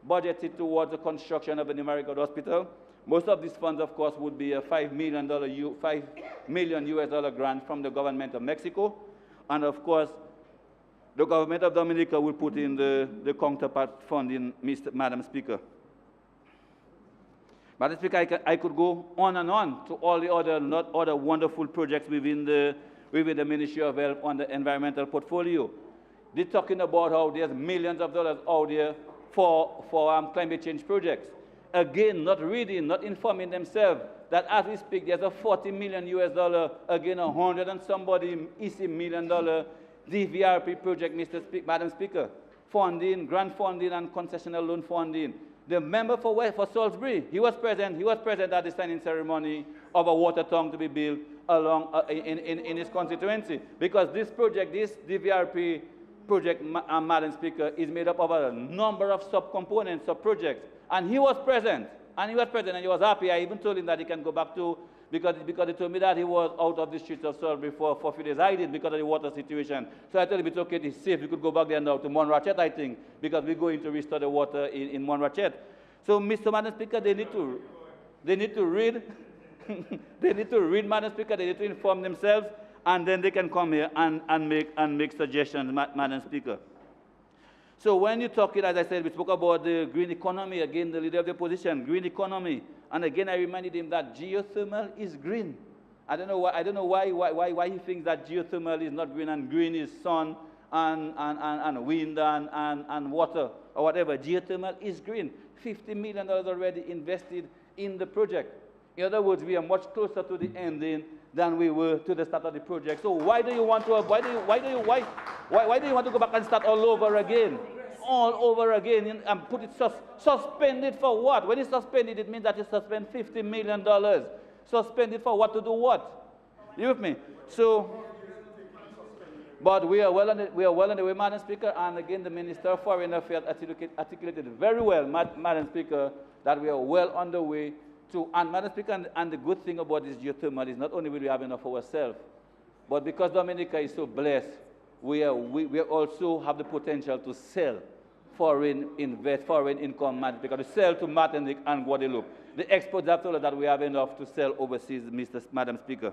budgeted towards the construction of the Marigot Hospital. Most of these funds, of course, would be a $5 million US grant from the government of Mexico. And of course, the government of Dominica will put in the counterpart funding, Madam Speaker. Madam Speaker, I could go on and on to all the other wonderful projects within the Ministry of Health on the environmental portfolio. They're talking about how there's millions of dollars out there for climate change projects. Again, not reading, not informing themselves that as we speak, there's a $40 million US, again, 100 and somebody million DVRP project, Madam Speaker. Funding, grant funding, and concessional loan funding. The member for Salisbury, he was present at the signing ceremony of a water tongue to be built along in his constituency. Because this project, this DVRP project, Madam Speaker, is made up of a number of sub-components, sub-projects. And he was present, and he was happy. I even told him that he can go back to, because he told me that he was out of the streets of Salisbury for a few days. I did because of the water situation. So I told him it's okay, it's safe. We could go back there now to Montrachet, I think, because we're going to restore the water in Montrachet. So, Madam Speaker, they need to read, they need to read, Madam Speaker, they need to inform themselves, and then they can come here and make suggestions, Madam Speaker. So when you're talking, as I said, we spoke about the green economy, again, the leader of the opposition, green economy. And again, I reminded him that geothermal is green. I don't know why he thinks that geothermal is not green, and green is sun and wind and water or whatever. Geothermal is green. $50 million already invested in the project. In other words, we are much closer to the ending than we were to the start of the project. So why do you want to go back and start all over again? All over again and put it suspended for what? When it's suspended, it means that you suspend $50 million. Suspended for what? To do what? You with me? So, but we are well on the way, Madam Speaker, and again, the Minister of Foreign Affairs articulated very well, Madam Speaker, that we are well on the way to, and Madam Speaker, and the good thing about this geothermal is not only will we have enough for ourselves, but because Dominica is so blessed, we also have the potential to sell foreign income, Madam Speaker, to sell to Martinique and Guadeloupe. The exports have told us that we have enough to sell overseas, Madam Speaker.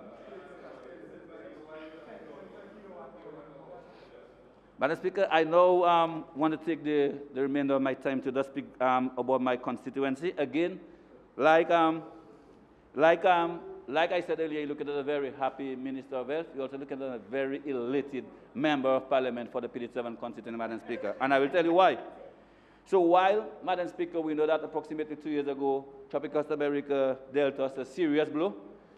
Madam Speaker, I now want to take the remainder of my time to just speak about my constituency. Again, like I said earlier, you look at a very happy Minister of Health. You also look at a very elated Member of Parliament for the PD7 constituency, Madam Speaker. And I will tell you why. So while, Madam Speaker, we know that approximately 2 years ago, Tropical Storm Erica dealt us a serious blow.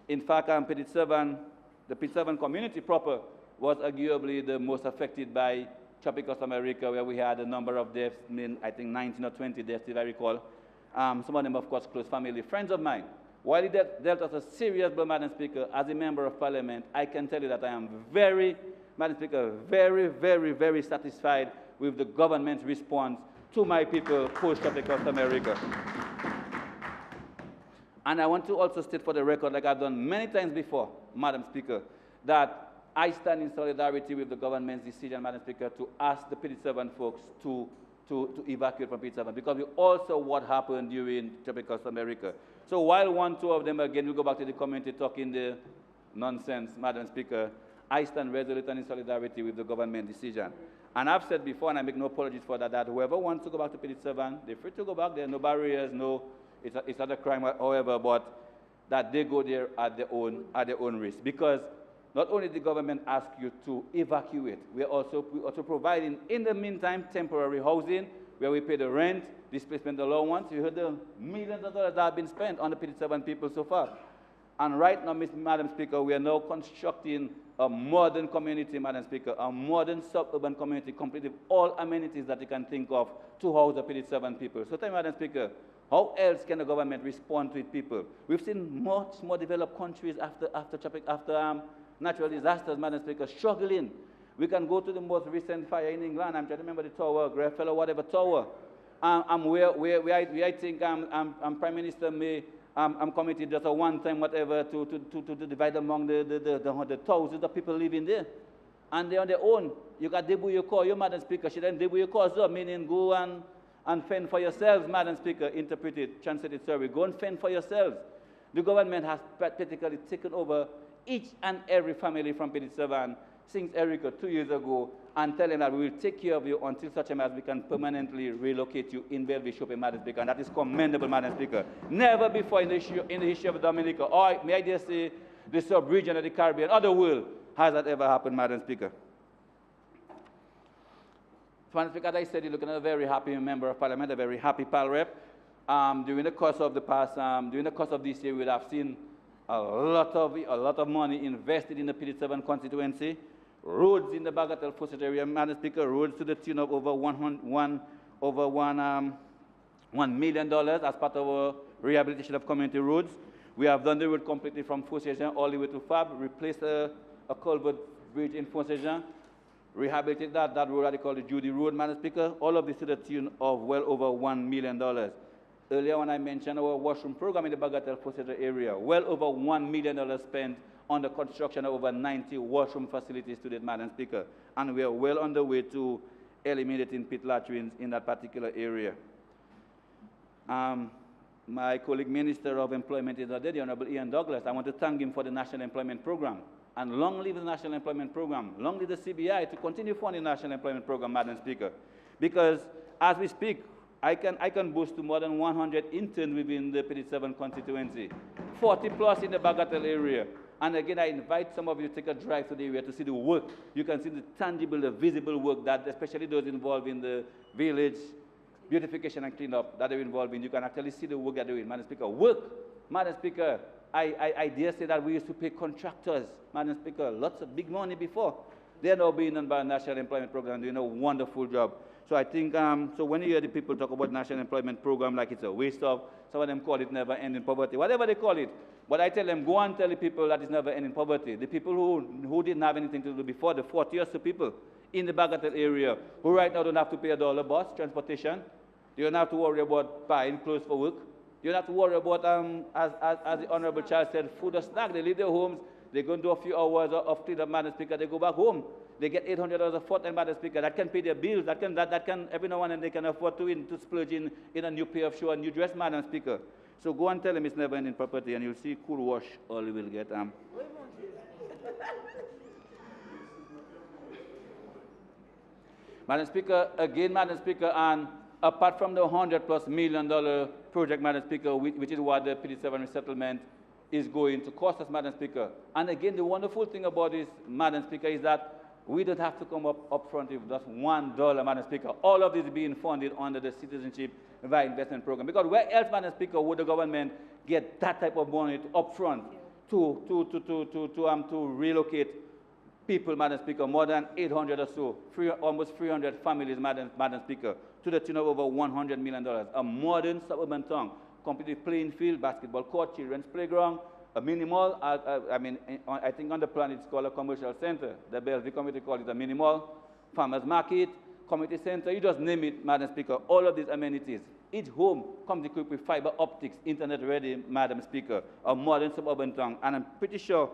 In fact, the PD7 community proper was arguably the most affected by Tropical Storm Erica, where we had a number of deaths, I think 19 or 20 deaths, if I recall. Some of them, of course, close family, friends of mine. While he dealt us a serious blow, Madam Speaker, as a Member of Parliament, I can tell you that I am very, Madam Speaker, very, very, very satisfied with the government's response to my people post-Tropical Storm Erica. And I want to also state for the record, like I've done many times before, Madam Speaker, that I stand in solidarity with the government's decision, Madam Speaker, to ask the PD7 folks to evacuate from PD7, because we all saw what happened during Tropical Storm Erica. So while one, two of them, again, will go back to the community talking the nonsense, Madam Speaker, I stand resolute and in solidarity with the government decision. And I've said before, and I make no apologies for that, that whoever wants to go back to PD7, they're free to go back. There are no barriers, no, it's not a crime, however, but that they go there at their own risk. Because not only the government asks you to evacuate, we're also providing, in the meantime, temporary housing, where we pay the rent, displacement allowance. You heard the millions of dollars that have been spent on the PD7 people so far. And right now, Madam Speaker, we are now constructing a modern community, Madam Speaker, a modern suburban community, complete with all amenities that you can think of to house the PD7 people. So tell me, Madam Speaker, how else can the government respond to its people? We've seen much more developed countries after natural disasters, Madam Speaker, struggling. We can go to the most recent fire in England. I'm trying to remember the tower, Grenfell or whatever tower. Where I think Prime Minister may committed just a one-time whatever to divide among the thousands of people living there. And they're on their own. You got debut your call, your Madam Speaker. She then debut your call, so meaning go and fend for yourselves, Madam Speaker, interpreted, translated, sorry. Go and fend for yourselves. The government has practically taken over each and every family from PD7 since Erica 2 years ago, and telling that we will take care of you until such time as we can permanently relocate you in Bellevue Shopping, Madam Speaker. And that is commendable, Madam Speaker. Never before in the history of Dominica, or may I dare say, the sub-region of the Caribbean, or the world, has that ever happened, Madam Speaker. Madam Speaker, as I said, you're looking at a very happy member of Parliament, a very happy pal rep. During the course of this year, we would have seen a lot of money invested in the PD7 constituency. Roads in the Bagatelle Fawcett area, Madam Speaker, roads to the tune of over $1 million as part of our rehabilitation of community roads. We have done the road completely from Fawcett all the way to Fab, replaced a culvert bridge in Fawcett, rehabilitated that road that they call the Judy Road, Madam Speaker. All of this to the tune of well over $1 million. Earlier when I mentioned our washroom program in the Bagatelle Fawcett area, well over $1 million spent on the construction of over 90 washroom facilities to date, Madam Speaker. And we are well on the way to eliminating pit latrines in that particular area. My colleague Minister of Employment is already, the Honourable Ian Douglas. I want to thank him for the National Employment Program. And long live the National Employment Program. Long live the CBI to continue funding the National Employment Program, Madam Speaker. Because as we speak, I can boast to more than 100 interns within the PD7 constituency, 40 plus in the Bagatelle area. And again, I invite some of you to take a drive to the area to see the work. You can see the tangible, the visible work that, especially those involved in the village beautification and cleanup that they're involved in. You can actually see the work they're doing, Madam Speaker. Work, Madam Speaker. I dare say that we used to pay contractors, Madam Speaker, lots of big money before. They're now being done by the National Employment Program, doing a wonderful job. So I think, so when you hear the people talk about National Employment Program like it's a waste of, some of them call it never-ending poverty, whatever they call it. But I tell them, go and tell the people that it's never-ending poverty. The people who didn't have anything to do before, the 40 or so people in the Bagatelle area, who right now don't have to pay $1 bus, transportation. They don't have to worry about buying clothes for work. You don't have to worry about, as the Honourable Child said, food or snack. They leave their homes, they go and do a few hours of cleanup, Madam Speaker, they go back home. They get $800 a fortnight, Madam Speaker. That can pay their bills. That can every now and then they can afford to splurge in a new pair of shoes, a new dress, Madam Speaker. So go and tell them it's never ending property, and you'll see cool wash all you will get. Madam Speaker, again, Madam Speaker, and apart from the $100+ million project, Madam Speaker, which is what the PD7 resettlement is going to cost us, Madam Speaker. And again, the wonderful thing about this, Madam Speaker, is that we don't have to come up front with just $1, Madam Speaker. All of this is being funded under the Citizenship via Investment Program. Because where else, Madam Speaker, would the government get that type of money up front to relocate people, Madam Speaker, more than 800 or so, almost 300 families, Madam Speaker, to the tune of over $100 million. A modern suburban town, completely playing field, basketball court, children's playground, a mini mall. I think on the plan it's called a commercial center. The Bellevue committee called it a mini mall, farmers market, community center, you just name it, Madam Speaker, all of these amenities. Each home comes equipped with fiber optics, internet ready, Madam Speaker, a modern suburban town. And I'm sure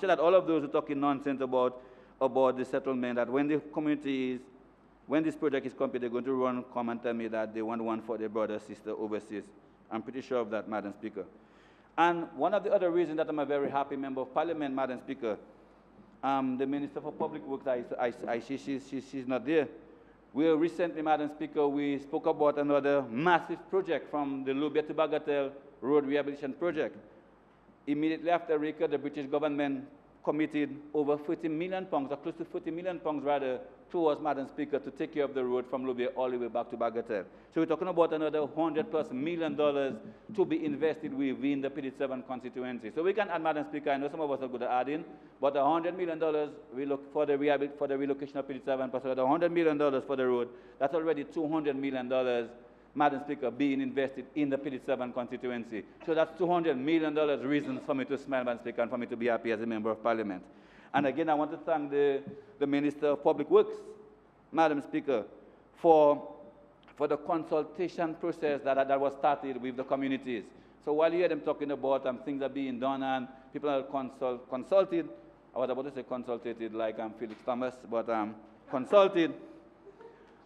that all of those who are talking nonsense about the settlement, that when this project is complete, they're going to come and tell me that they want one for their brother, sister overseas. I'm pretty sure of that, Madam Speaker. And one of the other reasons that I'm a very happy member of Parliament, Madam Speaker, the Minister for Public Works, I see she's not there. We recently, Madam Speaker, we spoke about another massive project from the Lubia to Bagatelle Road Rehabilitation Project. Immediately after RICA, the British government committed over 40 million pounds, or close to 40 million pounds rather, towards, Madam Speaker, to take care of the road from Lubia all the way back to Bagatelle. So we're talking about another $100+ million to be invested within the PD7 constituency. So we can add, Madam Speaker, I know some of us are good at adding, but $100 million we look for the relocation of PD7, plus another $100 million for the road. That's already $200 million, Madam Speaker, being invested in the PD7 constituency. So that's $200 million reasons for me to smile, Madam Speaker, and for me to be happy as a member of Parliament. And again, I want to thank the Minister of Public Works, Madam Speaker, for the consultation process that was started with the communities. So while you hear them talking about things are being done and people are consulted, I was about to say consulted like Felix Thomas, but consulted,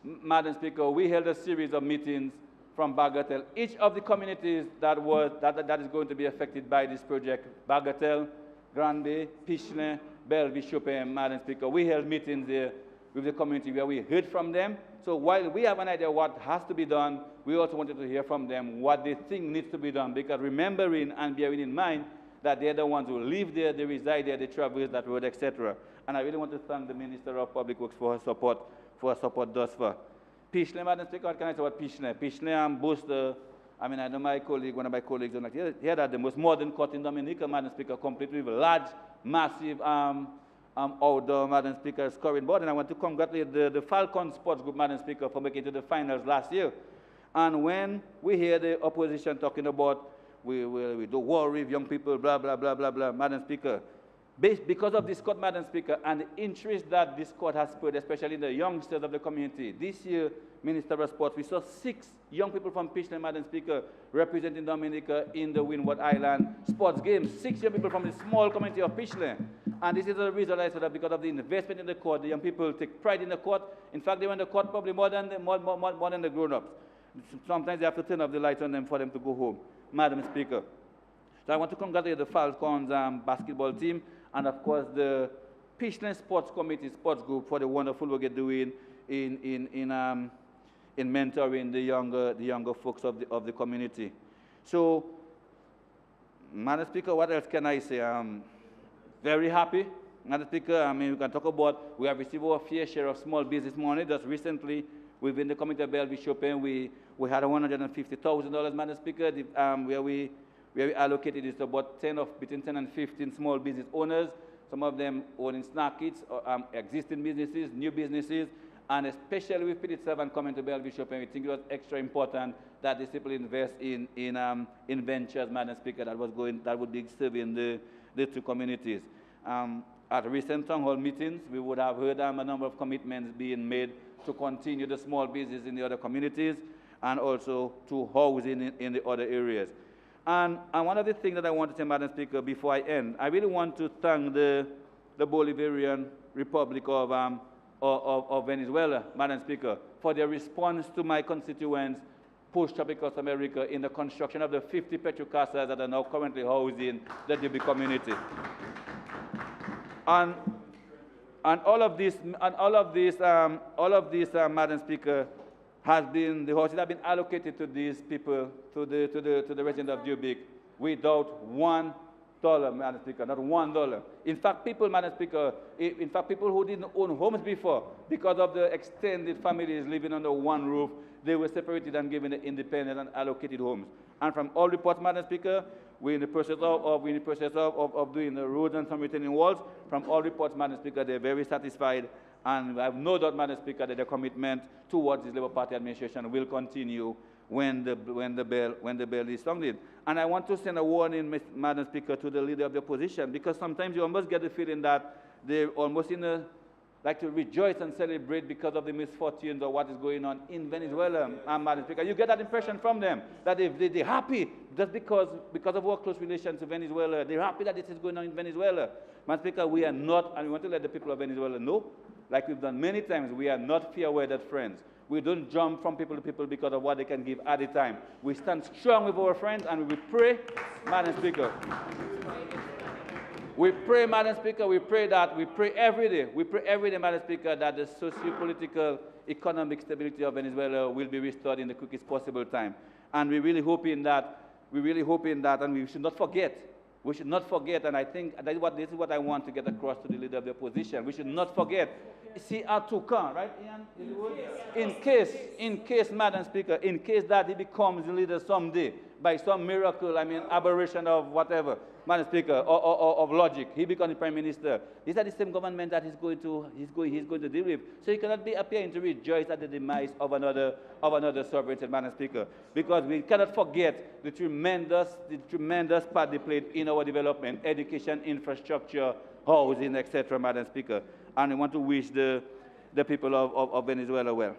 Madam Speaker, we held a series of meetings from Bagatelle. Each of the communities that is going to be affected by this project, Bagatelle, Granby, Pichelin, Bellevue, Chopin, Madam Speaker, we held meetings there with the community where we heard from them. So while we have an idea what has to be done, we also wanted to hear from them what they think needs to be done, because remembering and bearing in mind that they're the ones who live there, they reside there, they traverse that road, etc. And I really want to thank the Minister of Public Works for her support thus far. Pichelin, Madam Speaker, what can I say about Pichelin? Pichelin boasts I know my colleague, one of my colleagues, don't like here that the most modern court in Dominica, Madam Speaker, complete with a large, massive outdoor, Madam Speaker, scoring board. And I want to congratulate the Falcon Sports Group, Madam Speaker, for making it to the finals last year. And when we hear the opposition talking about we do war with young people, blah, blah, blah, blah, blah, Madam Speaker, because of this court, Madam Speaker, and the interest that this court has put, especially in the youngsters of the community, this year, Minister of Sports, we saw 6 young people from Pichelin, Madam Speaker, representing Dominica in the Windward Island sports games. 6 young people from the small community of Pichelin. And this is the reason I said that because of the investment in the court, the young people take pride in the court. In fact, they went to the court probably more than the grown-ups. Sometimes they have to turn off the lights on them for them to go home, Madam Speaker. So I want to congratulate the Falcons basketball team and, of course, the Pichelin Sports Committee, Sports Group, for the wonderful work they're doing in mentoring the younger folks of the community. So, Madam Speaker, what else can I say? I'm very happy. Madam Speaker, we can talk about, we have received our fair share of small business money. Just recently, within the community of Bellevue Chopin, we had $150,000, Madam Speaker, where we allocated it to about between 10 and 15 small business owners, some of them owning snack kits, existing businesses, new businesses, and especially with PD7 coming to Bellevue Chopin, we think it was extra important that these people invest in ventures, Madam Speaker, that would be serving the 2 communities. At recent town hall meetings, we would have heard a number of commitments being made to continue the small business in the other communities and also to housing in the other areas. And one of the things that I want to say, Madam Speaker, before I end, I really want to thank the Bolivarian Republic of Venezuela, Madam Speaker, for their response to my constituents post-tropical America in the construction of the 50 petrocasas that are now currently housing the DB community. And all of this, Madam Speaker, the houses have been allocated to these people, to the residents of Dubic, without $1, Madam Speaker, not $1. In fact, Madam Speaker, people who didn't own homes before, because of the extended families living under one roof, they were separated and given independent and allocated homes. And from all reports, Madam Speaker, we're in the process of doing the roads and some retaining walls. From all reports, Madam Speaker, they're very satisfied. And I have no doubt, Madam Speaker, that the commitment towards this Labour Party administration will continue when the bell is sounded. And I want to send a warning, Madam Speaker, to the leader of the opposition, because sometimes you almost get the feeling that they're almost like to rejoice and celebrate because of the misfortunes or what is going on in Venezuela, Madam Speaker. You get that impression from them, that they're happy just because of our close relations to Venezuela. They're happy that this is going on in Venezuela. Madam Speaker, we are not, and we want to let the people of Venezuela know, like we've done many times, we are not fair-weather friends. We don't jump from people to people because of what they can give at the time. We stand strong with our friends and we pray, Madam Speaker. We pray, Madam Speaker, we pray every day. We pray every day, Madam Speaker, that the socio-political, economic stability of Venezuela will be restored in the quickest possible time. And we're really hoping that, and we should not forget, and I think this is what I want to get across to the leader of the opposition. We should not forget CR2CAN, right, Ian? In case, Madam Speaker, in case that he becomes the leader someday, by some miracle, aberration of whatever, Madam Speaker, or of logic, he becomes the Prime Minister. These are the same government that he's going to deal with. So he cannot be appearing to rejoice at the demise of another sovereign state, Madam Speaker, because we cannot forget the tremendous part they played in our development, education, infrastructure, housing, etc., Madam Speaker. And I want to wish the people of Venezuela well.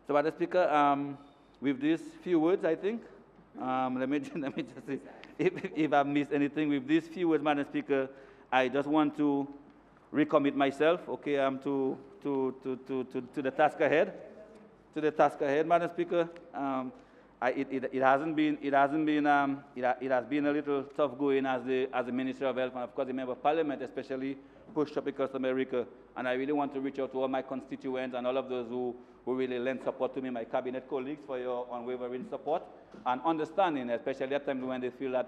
So, Madam Speaker, with these few words, I think, let me just say, if I've missed anything, with these few words, Madam Speaker, I just want to recommit myself, okay, to the task ahead. To the task ahead, Madam Speaker. It has been a little tough going as the Minister of Health and of course the Member of Parliament, especially post-tropical America. And I really want to reach out to all my constituents and all of those who really lend support to me, my cabinet colleagues, for your unwavering support and understanding, especially at times when they feel that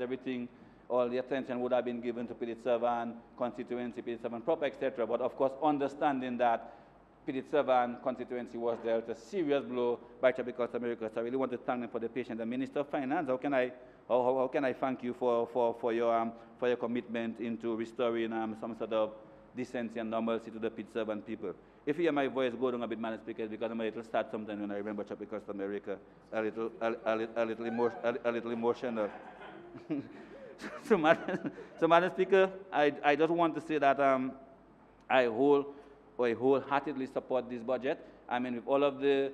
all the attention would have been given to P7 constituency, P7 proper, etc. But of course, understanding that P7 constituency was dealt a serious blow by tropical America. So I really want to thank them for the patience. The Minister of Finance, how can I thank you for your commitment into restoring some sort of decency and normalcy to the P7 people? If you hear my voice go down a bit, Madam Speaker, it's because I'm a little sad sometimes when I remember tropical America, a little emotional. So, Madam Speaker, I just want to say that I wholeheartedly support this budget. I mean, with all of the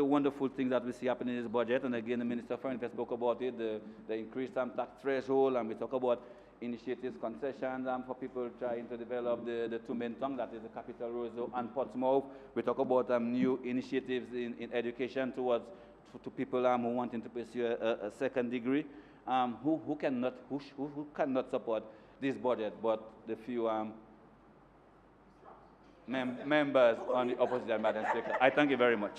wonderful things that we see happening in this budget, and again, the Minister of Finance spoke about it, the increased tax threshold, and we talk about initiatives, concessions for people trying to develop the two main tongues, that is the Capital Roseau and Portsmouth. We talk about new initiatives in education to people who wanting to pursue a second degree. Who cannot support this budget but the few members on the opposition, Madam Speaker. I thank you very much.